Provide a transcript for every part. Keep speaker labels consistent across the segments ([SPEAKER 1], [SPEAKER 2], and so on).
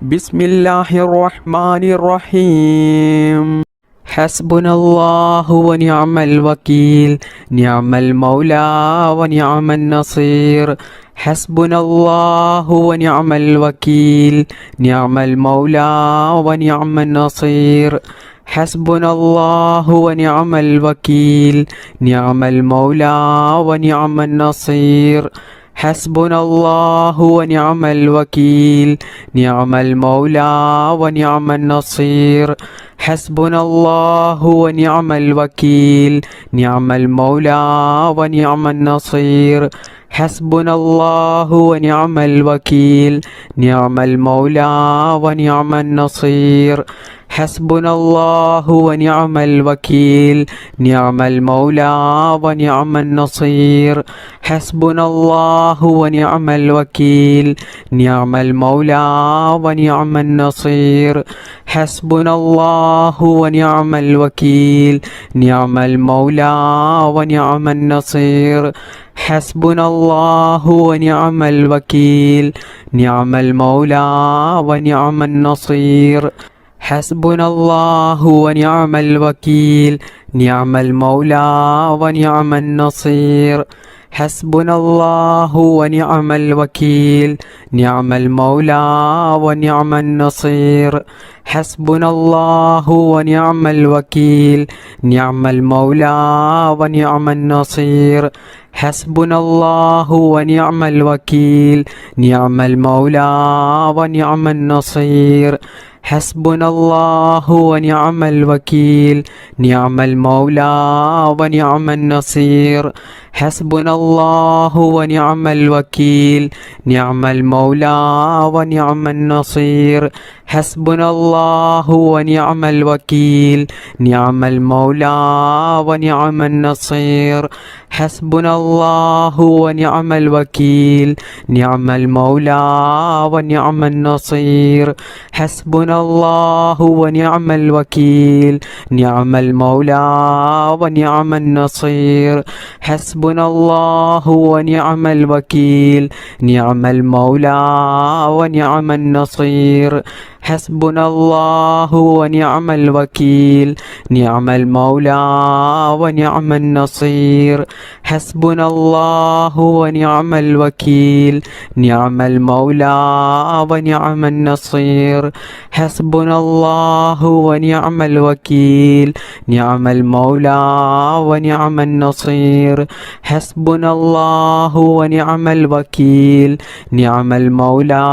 [SPEAKER 1] بسم الله الرحمن الرحيم. حسبنا الله ونعم الوكيل، نعم المولى ونعم النصير. حسبنا الله ونعم الوكيل، نعم المولى ونعم النصير. حسبنا الله ونعم الوكيل، نعم المولى ونعم النصير. حسبنا الله ونعم الوكيل، نعم المولى ونعم النصير. حسبنا الله ونعم الوكيل، نعم المولى ونعم النصير. حسبنا الله ونعم الوكيل، نعم المولى ونعم النصير. حسبنا الله ونعم الوكيل، نعم المولى ونعم النصير. حسبنا الله ونعم الوكيل، نعم المولى ونعم النصير. حسبنا الله ونعم الوكيل، نعم المولى ونعم النصير. حسبنا الله ونعم الوكيل، نعم المولى ونعم النصير. حسبنا الله ونعم الوكيل، نعم المولى ونعم النصير. حسبنا الله ونعم الوكيل، نعم المولى ونعم النصير. حسبنا الله ونعم الوكيل، نعم المولى ونعم النصير. حسبنا الله ونعم الوكيل، نعم المولى ونعم النصير. حسبنا الله ونعم الوكيل، نعم المولى ونعم النصير. حسبنا الله ونعم الوكيل، نعم المولى ونعم النصير. حسبنا الله ونعم الوكيل، نعم المولى ونعم النصير. حسبنا الله ونعم الوكيل، نعم المولى ونعم النصير. حسبنا الله ونعم الوكيل، نعم المولى ونعم النصير. حسبنا الله ونعم الوكيل، نعم المولى ونعم النصير. حسبنا الله ونعم الوكيل، نعم المولى ونعم النصير. حسبنا الله ونعم الوكيل، نعم المولى ونعم النصير. حسبنا الله ونعم الوكيل، نعم المولى ونعم النصير. حسبنا الله ونعم الوكيل، نعم المولى ونعم النصير. حسبنا الله ونعم الوكيل، نعم المولى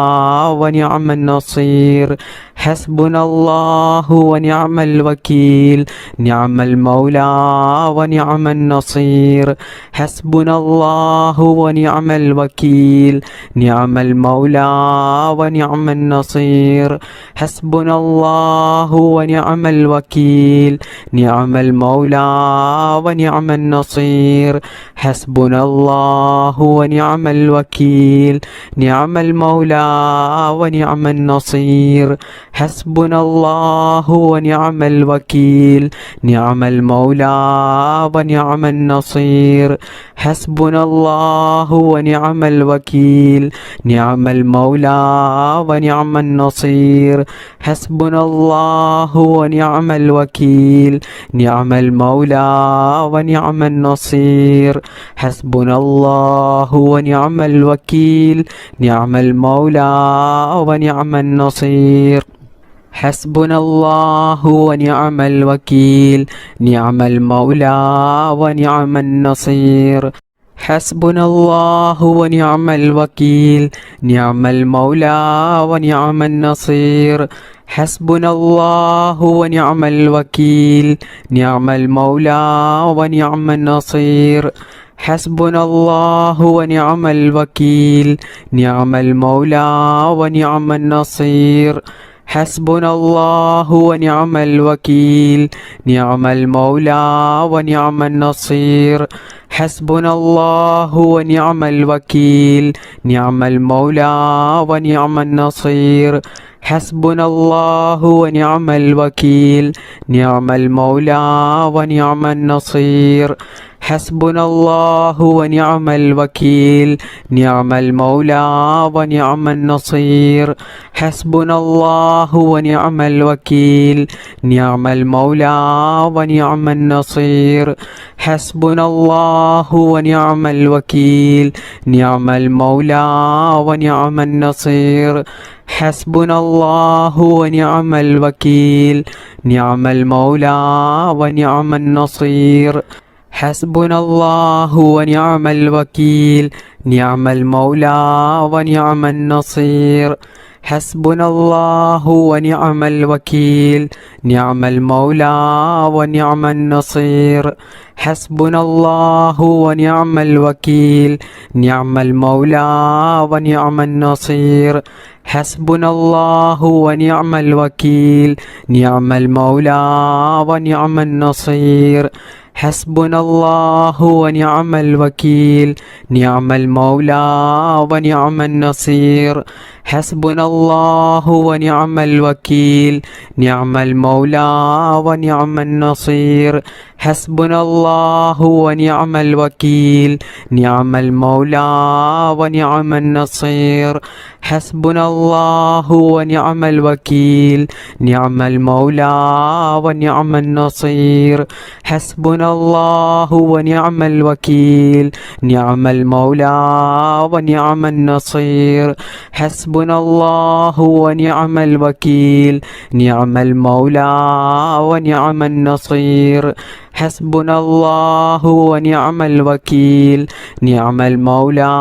[SPEAKER 1] ونعم النصير. حسبنا الله ونعم الوكيل، نعم المولى ونعم النصير. حسبنا الله ونعم الوكيل، نعم المولى ونعم النصير. حسبنا الله ونعم الوكيل، نعم المولى ونعم النصير. حسبنا الله ونعم الوكيل، نعم المولى ونعم النصير. حسبنا الله ونعم الوكيل، نعم المولى ونعم النصير. حسبنا الله ونعم الوكيل، نعم المولى ونعم النصير. حسبنا الله ونعم الوكيل، نعم المولى ونعم النصير. حسبنا الله ونعم الوكيل، نعم المولى ونعم النصير. حسبنا الله ونعم الوكيل، نعم المولى ونعم النصير. حسبنا الله ونعم الوكيل، نعم المولى ونعم النصير. حسبنا الله ونعم الوكيل، نعم المولى ونعم النصير. حسبنا الله ونعم الوكيل، نعم المولى ونعم النصير. حسبنا الله ونعم الوكيل، نعم المولى ونعم النصير. حسبنا الله ونعم الوكيل، نعم المولى ونعم النصير. حسبنا الله ونعم الوكيل نعم المولى ونعم النصير حسبنا الله ونعم الوكيل نعم المولى ونعم النصير حسبنا الله ونعم الوكيل نعم المولى ونعم النصير حسبنا الله ونعم الوكيل نعم المولى ونعم النصير حسبنا الله ونعم الوكيل نعم المولى ونعم النصير حسبنا الله ونعم الوكيل نعم المولى ونعم النصير حسبنا الله ونعم الوكيل نعم المولى ونعم النصير حسبنا الله ونعم الوكيل نعم المولى ونعم النصير حسبنا الله ونعم الوكيل نعم المولى ونعم النصير حسبنا الله ونعم الوكيل نعم المولى ونعم النصير حسبنا الله ونعم الوكيل نعم المولى ونعم النصير حسبنا الله ونعم الوكيل نعم المولى ونعم النصير حسبنا الله ونعم الوكيل نعم المولى ونعم النصير حسبنا الله ونعم الوكيل نعم المولى ونعم النصير حسبنا الله ونعم الوكيل نعم المولى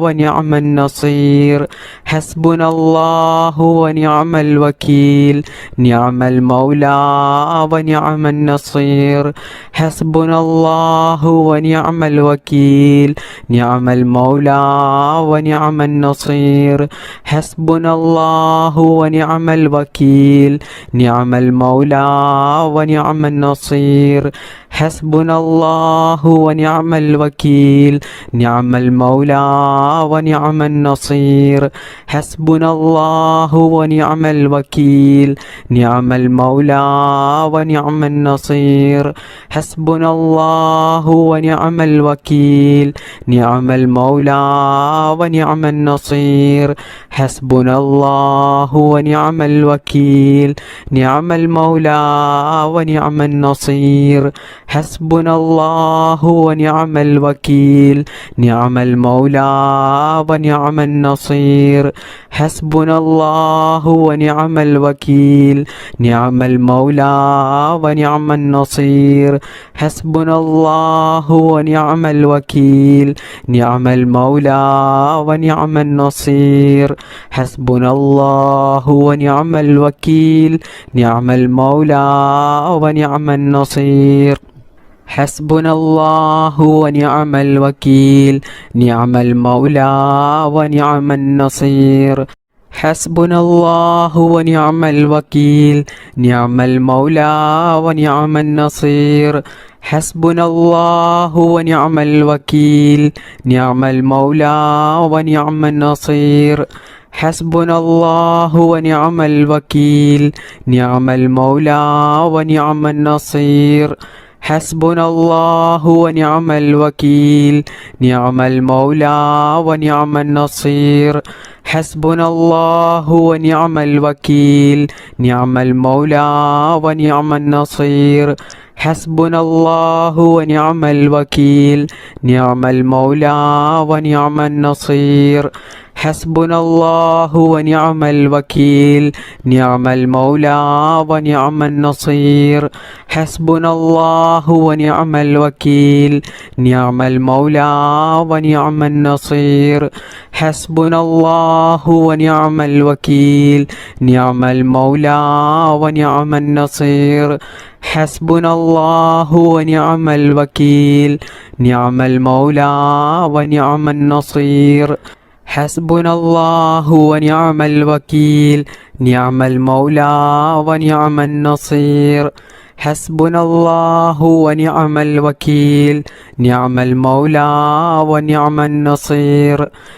[SPEAKER 1] ونعم النصير حسبنا الله ونعم الوكيل نعم المولى ونعم النصير حسبنا الله ونعم الوكيل نعم المولى ونعم النصير حسبنا الله ونعم الوكيل نعم المولى ونعم النصير حسبنا الله ونعم الوكيل نعم المولى ونعم النصير حسبنا الله ونعم الوكيل نعم المولى ونعم النصير حسبنا الله ونعم الوكيل نعم المولى ونعم النصير حسبنا الله ونعم الوكيل نعم المولى ونعم النصير حسبنا الله ونعم الوكيل نعم المولى ونعم النصير حسبنا الله ونعم الوكيل نعم المولى ونعم النصير حسبنا الله ونعم الوكيل نعم المولى ونعم النصير حسبنا الله ونعم الوكيل نعم المولى ونعم النصير حسبنا الله ونعم الوكيل نعم المولى ونعم النصير حسبنا الله ونعم الوكيل نعم المولى ونعم النصير حسبنا الله ونعم الوكيل نعم المولى ونعم النصير حسبنا الله ونعم الوكيل نعم المولى ونعم النصير حسبنا الله ونعم الوكيل نعم المولى ونعم النصير حسبنا الله ونعم الوكيل نعم المولى ونعم النصير حسبنا الله ونعم الوكيل نعم المولى ونعم النصير حسبنا الله ونعم الوكيل نعم المولى ونعم النصير حسبنا الله ونعم الوكيل نعم المولى ونعم النصير حسبنا الله ونعم الوكيل نعم المولى ونعم النصير حسبنا الله ونعم الوكيل نعم المولى ونعم النصير حسبنا الله ونعم الوكيل نعم المولى ونعم النصير حسبنا الله ونعم الوكيل نعم المولى ونعم النصير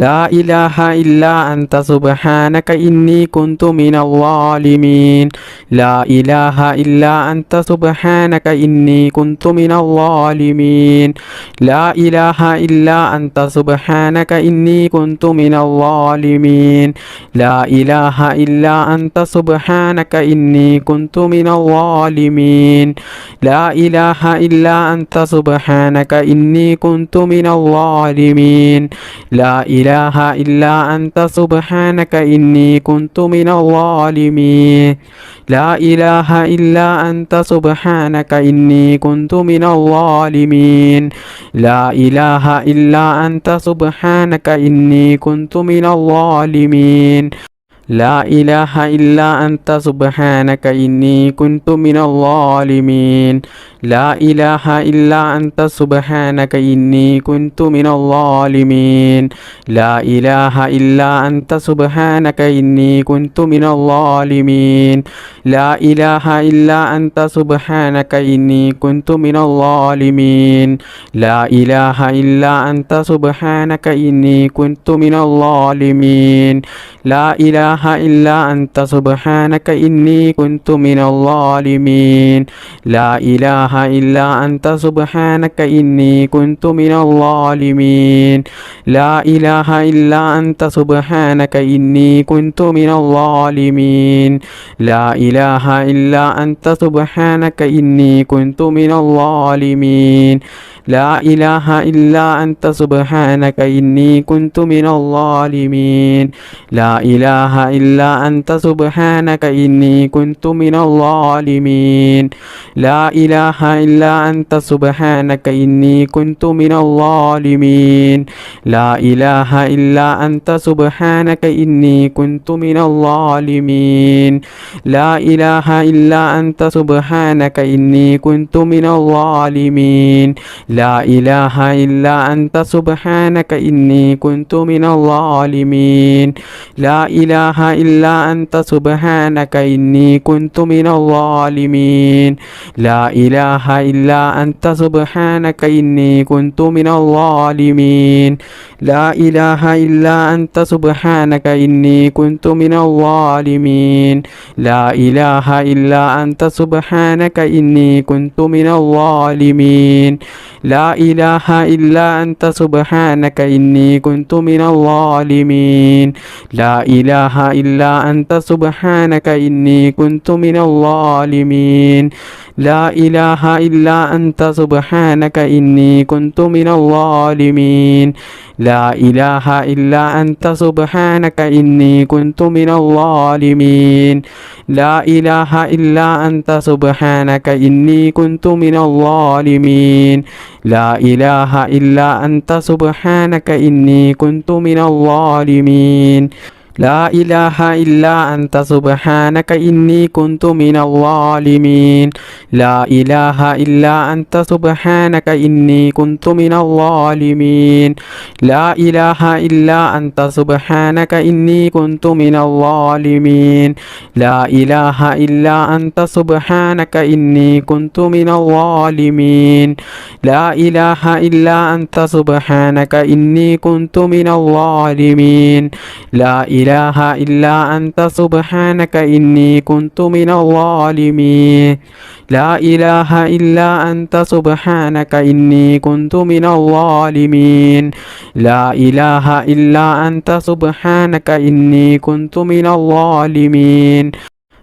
[SPEAKER 1] لا إله إلا أنت سبحانك إني كنت من الظالمين لا إله إلا أنت سبحانك إني كنت من الظالمين لا إله إلا أنت سبحانك إني كنت من الظالمين لا إله إلا أنت سبحانك إني كنت من الظالمين لا إله إلا أنت سبحانك إني كنت من الظالمين لا إله إلا أنت سبحانك إني كنت من الظالمين لا إله إلا أنت سبحانك إني كنت من الظالمين لا إله إلا أنت سبحانك إني كنت من الظالمين لا إله إلا أنت سبحانك إني كنت من الظالمين لا إله إلا أنت سبحانك إني كنت من الظالمين لا إله إلا أنت سبحانك إني كنت من الظالمين لا إله إلا أنت سبحانك إني كنت من الظالمين لا إله إلا أنت سبحانك إني كنت من الظالمين لا إله إلا أنت سبحانك إني كنت من الظالمين لا إله إلا أنت سبحانك إني كنت من الظالمين لا إله إلا أنت سبحانك إني كنت من الظالمين لا إله إلا أنت سبحانك إني كنت من الظالمين لا إله إلا أنت سبحانك إني كنت من الظالمين لا إله إلا أنت سبحانك إني كنت من الظالمين لا إله إلا أنت سبحانك إني كنت من الظالمين لا إله إلا أنت سبحانك إني كنت من الظالمين لا إله إلا أنت سبحانك إني كنت من الظالمين لا إله إلا أنت سبحانك إني كنت من الظالمين لا إله إلا أنت سبحانك إني كنت من الظالمين لا إله إلا أنت سبحانك إني كنت من الظالمين لا إله إلا أنت سبحانك إني كنت من الظالمين لا إله إلا أنت سبحانك إني كنت من الظالمين لا إله إلا أنت سبحانك إني كنت من الظالمين لا إله إلا أنت سبحانك إني كنت من الظالمين لا إله إلا أنت سبحانك إني كنت من الظالمين لا إله إلا أنت سبحانك إني كنت من الظالمين لا إله إلا أنت سبحانك إني كنت من الظالمين لا إله إلا أنت سبحانك إني كنت من الظالمين لا إله إلا أنت سبحانك إني كنت من الظالمين لا إله إلا أنت سبحانك إني كنت من الظالمين لا إله إلا أنت سبحانك إني كنت من الظالمين لا إله إلا أنت سبحانك إني كنت من الظالمين لا إله إلا أنت سبحانك إني كنت من الظالمين لا إله إلا أنت سبحانك إني كنت من الظالمين لا إله إلا أنت سبحانك إني كنت من الظالمين لا إله إلا أنت سبحانك إني كنت من الظالمين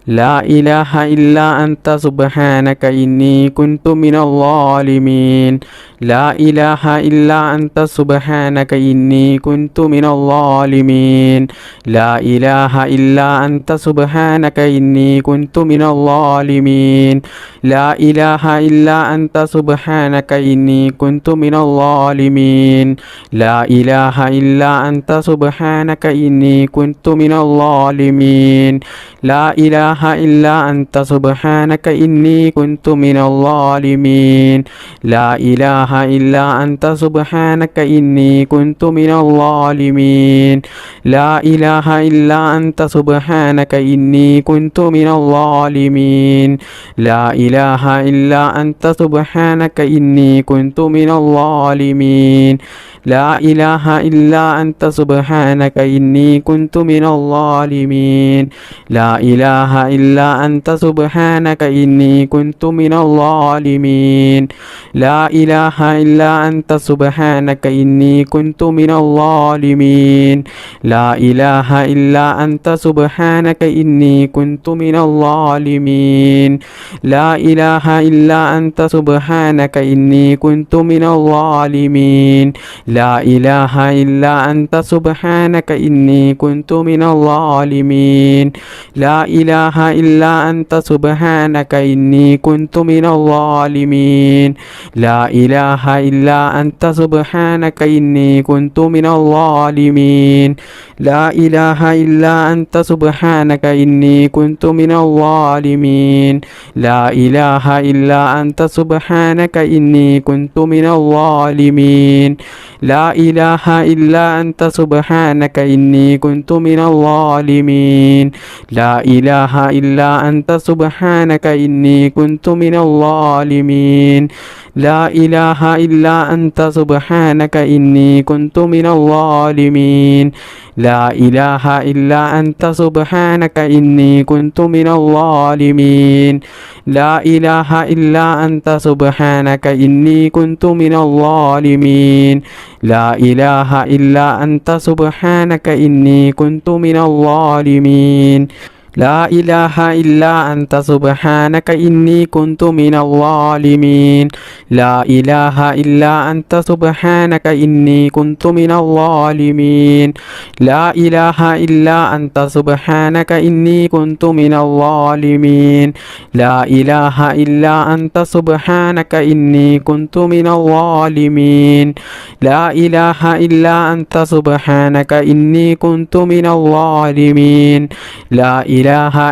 [SPEAKER 1] لا إله إلا أنت سبحانك إني كنت من الظالمين لا إله إلا أنت سبحانك إني كنت من الظالمين لا إله إلا أنت سبحانك إني كنت من الظالمين لا إله إلا أنت سبحانك إني كنت من الظالمين لا إله إلا أنت سبحانك إني كنت من الظالمين لا إله إلا أنت سبحانك إني كنت من الظالمين لا إله إلا أنت سبحانك إني كنت من الظالمين لا إله إلا أنت سبحانك إني كنت من الظالمين لا إله إلا أنت سبحانك إني كنت من الظالمين لا إله إلا أنت سبحانك إني كنت من الظالمين لا إله إلا أنت سبحانك إني كنت من الظالمين لا إله إلا أنت سبحانك إني كنت من الظالمين لا إله إلا أنت سبحانك إني كنت من الظالمين لا إله إلا أنت سبحانك إني كنت من الظالمين لا إله إلا أنت سبحانك إني كنت من الظالمين لا إله إلا أنت سبحانك إني كنت من الظالمين لا إله إلا أنت سبحانك إني كنت من الظالمين لا إله إلا أنت سبحانك إني كنت من الظالمين لا إله إلا أنت سبحانك إني كنت من الظالمين لا إله إلا أنت سبحانك إني كنت من الظالمين لا إله إلا أنت سبحانك إني كنت من الظالمين لا إله إلا أنت سبحانك إني كنت من الظالمين لا إله إلا أنت سبحانك إني كنت من الظالمين لا إله إلا أنت سبحانك إني كنت من الظالمين لا إله إلا أنت سبحانك إني كنت من الظالمين لا إله إلا أنت سبحانك إني كنت من الظالمين لا إله إلا أنت سبحانك إني كنت من الظالمين لا إله إلا أنت سبحانك إني كنت من الظالمين لا إله إلا أنت سبحانك إني كنت من الظالمين لا إله إلا أنت سبحانك إني كنت من الظالمين لا إله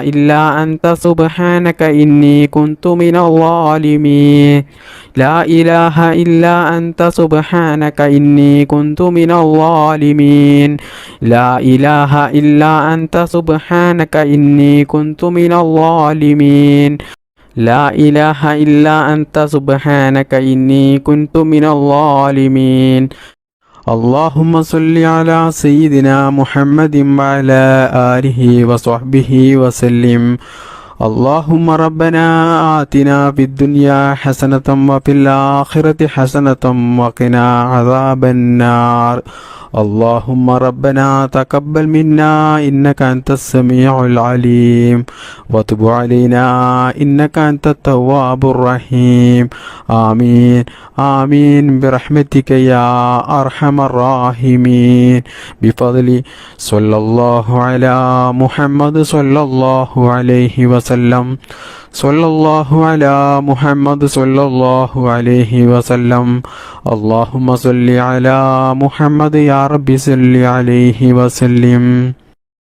[SPEAKER 1] إلا أنت سبحانك إني كنت من الظالمين لا إله إلا أنت سبحانك إني كنت من الظالمين لا إله إلا أنت سبحانك إني كنت من الظالمين لا إله إلا أنت سبحانك إني كنت من الظالمين اللهم صل على سيدنا محمد وعلى آله وصحبه وسلم اللهم ربنا آتنا في الدنيا حسنة وفي الآخرة حسنة وقنا عذاب النار اللهم ربنا تقبل منا إنك أنت السميع العليم وتب علينا إنك أنت التواب الرحيم آمين آمين برحمتك يا أرحم الراحمين بفضل صلى الله على محمد صلى الله عليه وسلم صلى الله على محمد صلى الله عليه وسلم اللهم صل على محمد يا رب صل عليه وسلم